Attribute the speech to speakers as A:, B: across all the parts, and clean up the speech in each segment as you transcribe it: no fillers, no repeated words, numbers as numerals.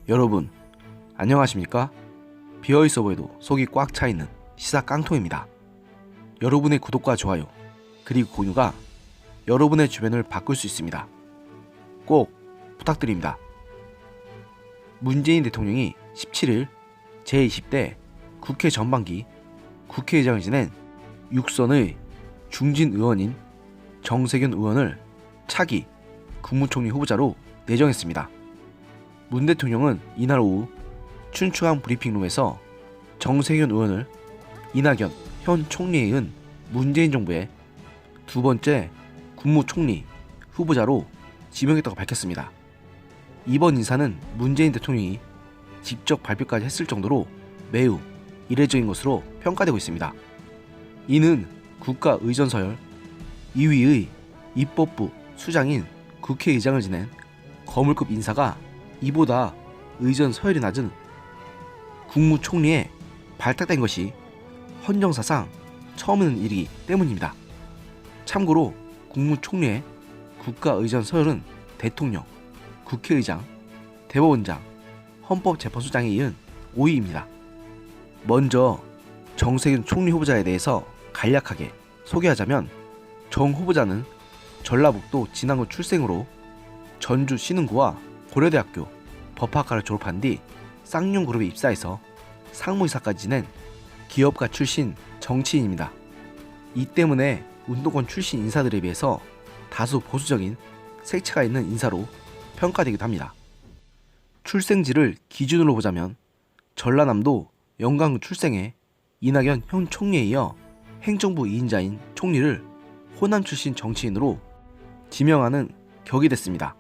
A: 여러분 안녕하십니까? 비어있어 보여도 속이 꽉 차있는 시사 깡통입니다. 여러분의 구독과 좋아요 그리고 공유가 여러분의 주변을 바꿀 수 있습니다. 꼭 부탁드립니다. 문재인 대통령이 17일 제20대 국회 전반기 국회의장을 지낸 육선의 중진 의원인 정세균 의원을 차기 국무총리 후보자로 내정했습니다. 문 대통령은 이날 오후 춘추관 브리핑룸에서 정세균 의원을 이낙연 현 총리에 이은 문재인 정부의 두 번째 국무총리 후보자로 지명했다고 밝혔습니다. 이번 인사는 문재인 대통령이 직접 발표까지 했을 정도로 매우 이례적인 것으로 평가되고 있습니다. 이는 국가의전서열 2위의 입법부 수장인 국회의장을 지낸 거물급 인사가 이보다 의전 서열이 낮은 국무총리에 발탁된 것이 헌정사상 처음 있는 일이기 때문입니다. 참고로 국무총리의 국가의전 서열은 대통령, 국회의장, 대법원장, 헌법재판소장에 이은 5위입니다. 먼저 정세균 총리 후보자에 대해서 간략하게 소개하자면 정 후보자는 전라북도 진안군 출생으로 전주 신흥고와 고려대학교 법학과를 졸업한 뒤 쌍용그룹에 입사해서 상무이사까지 지낸 기업가 출신 정치인입니다. 이 때문에 운동권 출신 인사들에 비해서 다소 보수적인 색채가 있는 인사로 평가되기도 합니다. 출생지를 기준으로 보자면 전라남도 영광군 출생의 이낙연 현 총리에 이어 행정부 2인자인 총리를 호남 출신 정치인으로 지명하는 격이 됐습니다.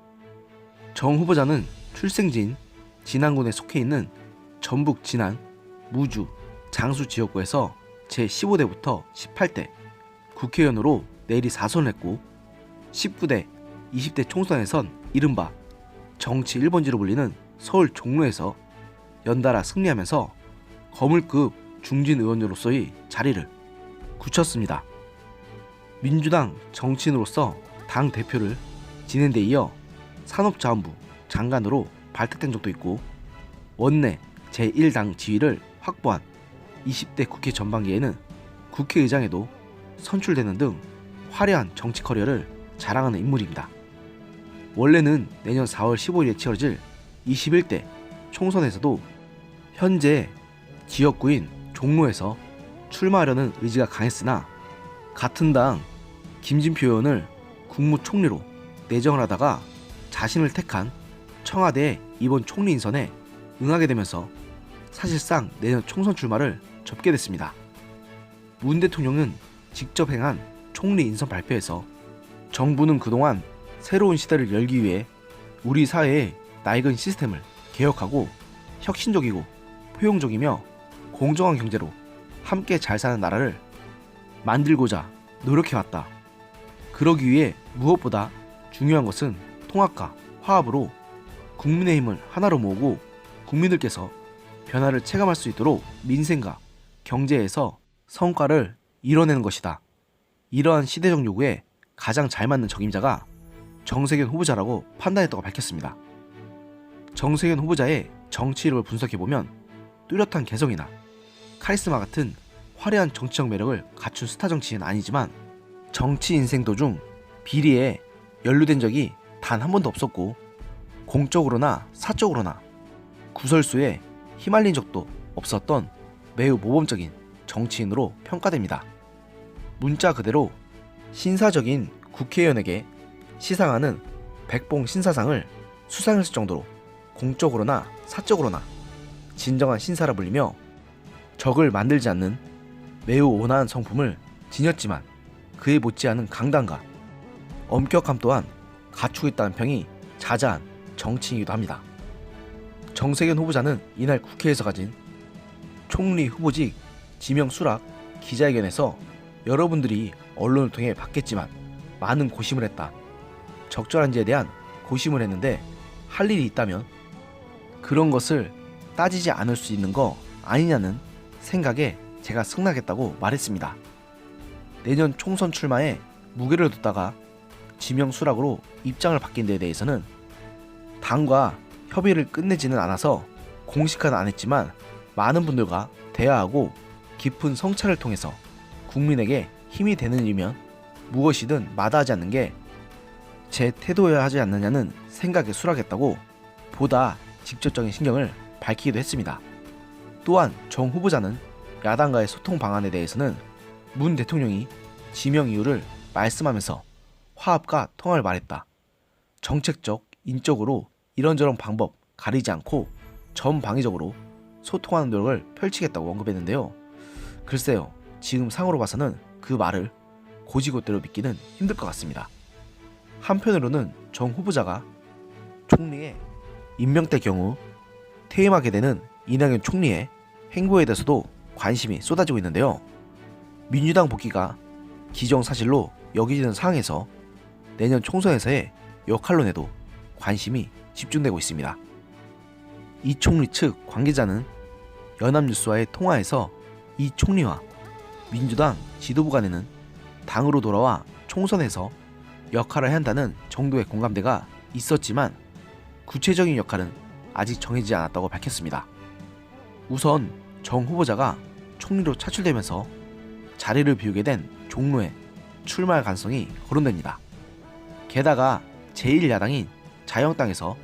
A: 정 후보자는 출생지인 진안군에 속해 있는 전북 진안, 무주, 장수 지역구에서 제15대부터 18대 국회의원으로 내리 4선을 했고 19대, 20대 총선에선 이른바 정치 1번지로 불리는 서울 종로에서 연달아 승리하면서 거물급 중진 의원으로서의 자리를 굳혔습니다. 민주당 정치인으로서 당 대표를 지낸 데 이어 산업자원부 장관으로 발탁된 적도 있고 원내 제1당 지위를 확보한 20대 국회 전반기에는 국회의장에도 선출되는 등 화려한 정치 커리어를 자랑하는 인물입니다. 원래는 내년 4월 15일에 치러질 21대 총선에서도 현재 지역구인 종로에서 출마하려는 의지가 강했으나 같은 당 김진표 의원을 국무총리로 내정을 하다가 자신을 택한 청와대의 이번 총리 인선에 응하게 되면서 사실상 내년 총선 출마를 접게 됐습니다. 문 대통령은 직접 행한 총리 인선 발표에서 정부는 그동안 새로운 시대를 열기 위해 우리 사회의 낡은 시스템을 개혁하고 혁신적이고 포용적이며 공정한 경제로 함께 잘 사는 나라를 만들고자 노력해왔다. 그러기 위해 무엇보다 중요한 것은 통합과 화합으로 국민의 힘을 하나로 모으고 국민들께서 변화를 체감할 수 있도록 민생과 경제에서 성과를 이뤄내는 것이다. 이러한 시대적 요구에 가장 잘 맞는 적임자가 정세균 후보자라고 판단했다고 밝혔습니다. 정세균 후보자의 정치 이력을 분석해보면 뚜렷한 개성이나 카리스마 같은 화려한 정치적 매력을 갖춘 스타 정치인은 아니지만 정치 인생 도중 비리에 연루된 적이 단 한 번도 없었고 공적으로나 사적으로나 구설수에 휘말린 적도 없었던 매우 모범적인 정치인으로 평가됩니다. 문자 그대로 신사적인 국회의원에게 시상하는 백봉 신사상을 수상했을 정도로 공적으로나 사적으로나 진정한 신사라 불리며 적을 만들지 않는 매우 온화한 성품을 지녔지만 그에 못지않은 강단과 엄격함 또한 갖추고 있다는 평이 자자한 정치인이기도 합니다. 정세균 후보자는 이날 국회에서 가진 총리 후보직 지명 수락 기자회견에서 여러분들이 언론을 통해 봤겠지만 많은 고심을 했다. 적절한지에 대한 고심을 했는데 할 일이 있다면 그런 것을 따지지 않을 수 있는 거 아니냐는 생각에 제가 승낙했다고 말했습니다. 내년 총선 출마에 무게를 뒀다가 지명 수락으로 입장을 바뀐 데에 대해서는 당과 협의를 끝내지는 않아서 공식화는 안 했지만 많은 분들과 대화하고 깊은 성찰을 통해서 국민에게 힘이 되는 일이면 무엇이든 마다하지 않는 게 제 태도여야 하지 않느냐는 생각에 수락했다고 보다 직접적인 신경을 밝히기도 했습니다. 또한 정 후보자는 야당과의 소통 방안에 대해서는 문 대통령이 지명 이유를 말씀하면서 화합과 통합을 말했다. 정책적, 인적으로 이런저런 방법 가리지 않고 전방위적으로 소통하는 노력을 펼치겠다고 언급했는데요. 글쎄요, 지금 상으로 봐서는 그 말을 곧이곧대로 믿기는 힘들 것 같습니다. 한편으로는 정 후보자가 총리의 임명될 경우 퇴임하게 되는 이낙연 총리의 행보에 대해서도 관심이 쏟아지고 있는데요. 민주당 복귀가 기정사실로 여겨지는 상황에서 내년 총선에서의 역할론에도 관심이 집중되고 있습니다. 이 총리 측 관계자는 연합뉴스와의 통화에서 이 총리와 민주당 지도부 간에는 당으로 돌아와 총선에서 역할을 해야 한다는 정도의 공감대가 있었지만 구체적인 역할은 아직 정해지지 않았다고 밝혔습니다. 우선 정 후보자가 총리로 차출되면서 자리를 비우게 된 종로에 출마할 가능성이 거론됩니다. 게다가 제1야당인 자유한국당에서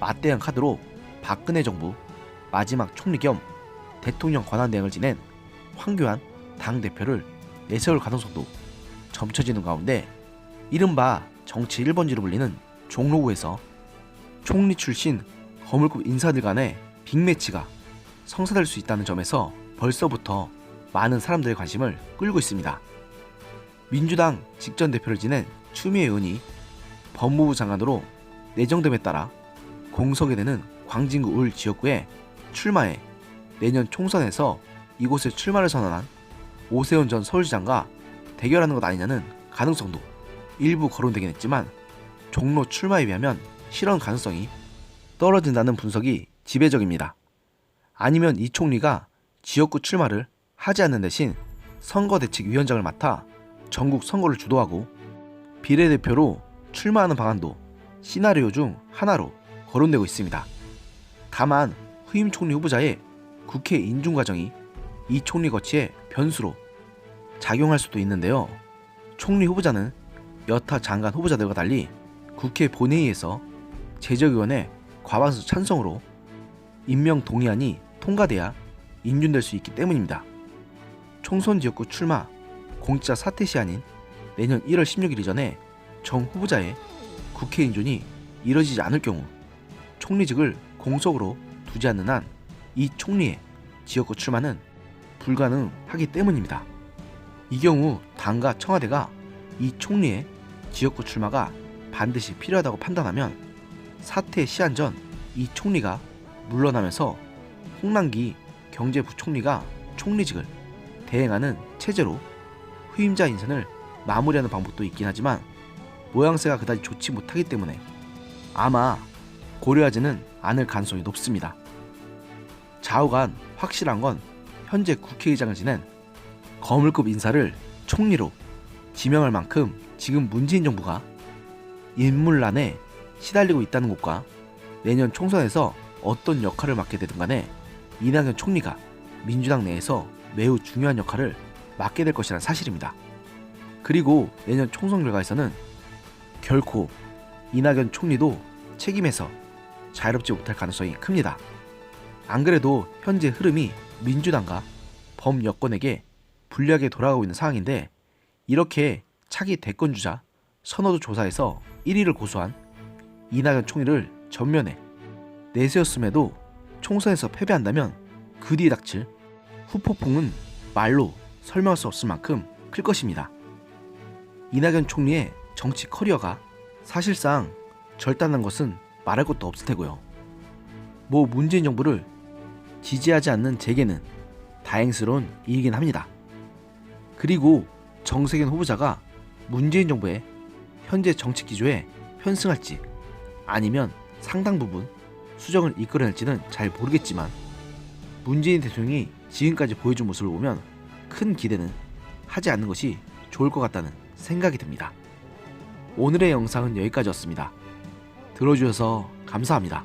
A: 맞대응 카드로 박근혜 정부 마지막 총리 겸 대통령 권한대행을 지낸 황교안 당대표를 내세울 가능성도 점쳐지는 가운데 이른바 정치 1번지로 불리는 종로구에서 총리 출신 거물급 인사들 간의 빅매치가 성사될 수 있다는 점에서 벌써부터 많은 사람들의 관심을 끌고 있습니다. 민주당 직전 대표를 지낸 추미애 의원이 법무부 장관으로 내정됨에 따라 공석에 되는 광진구 울 지역구에 출마해 내년 총선에서 이곳에 출마를 선언한 오세훈 전 서울시장과 대결하는 것 아니냐는 가능성도 일부 거론되긴 했지만 종로 출마에 비하면 실현 가능성이 떨어진다는 분석이 지배적입니다. 아니면 이 총리가 지역구 출마를 하지 않는 대신 선거대책위원장을 맡아 전국 선거를 주도하고 비례대표로 출마하는 방안도 시나리오 중 하나로 거론되고 있습니다. 다만 후임 총리 후보자의 국회 인준 과정이 이 총리 거치의 변수로 작용할 수도 있는데요. 총리 후보자는 여타 장관 후보자들과 달리 국회 본회의에서 제적의원의 과반수 찬성으로 임명 동의안이 통과돼야 인준될 수 있기 때문입니다. 총선 지역구 출마 공짜 사퇴 시한인 내년 1월 16일 이전에 정 후보자의 국회 인준이 이뤄지지 않을 경우 총리직을 공석으로 두지 않는 한 이 총리의 지역구 출마는 불가능하기 때문입니다. 이 경우 당과 청와대가 이 총리의 지역구 출마가 반드시 필요하다고 판단하면 사퇴 시한 전 이 총리가 물러나면서 홍남기 경제부총리가 총리직을 대행하는 체제로 후임자 인선을 마무리하는 방법도 있긴 하지만 모양새가 그다지 좋지 못하기 때문에 아마 고려하지는 않을 가능성이 높습니다. 좌우간 확실한 건 현재 국회의장을 지낸 거물급 인사를 총리로 지명할 만큼 지금 문재인 정부가 인물난에 시달리고 있다는 것과 내년 총선에서 어떤 역할을 맡게 되든 간에 이낙연 총리가 민주당 내에서 매우 중요한 역할을 맡게 될 것이라는 사실입니다. 그리고 내년 총선 결과에서는 결코 이낙연 총리도 책임에서 자유롭지 못할 가능성이 큽니다. 안 그래도 현재 흐름이 민주당과 범여권에게 불리하게 돌아가고 있는 상황인데 이렇게 차기 대권주자 선호도 조사에서 1위를 고수한 이낙연 총리를 전면에 내세웠음에도 총선에서 패배한다면 그 뒤에 닥칠 후폭풍은 말로 설명할 수 없을 만큼 클 것입니다. 이낙연 총리의 정치 커리어가 사실상 절단난 것은 말할 것도 없을 테고요. 문재인 정부를 지지하지 않는 제게는 다행스러운 일이긴 합니다. 그리고 정세균 후보자가 문재인 정부의 현재 정치 기조에 편승할지 아니면 상당 부분 수정을 이끌어낼지는 잘 모르겠지만 문재인 대통령이 지금까지 보여준 모습을 보면 큰 기대는 하지 않는 것이 좋을 것 같다는 생각이 듭니다. 오늘의 영상은 여기까지였습니다. 들어주셔서 감사합니다.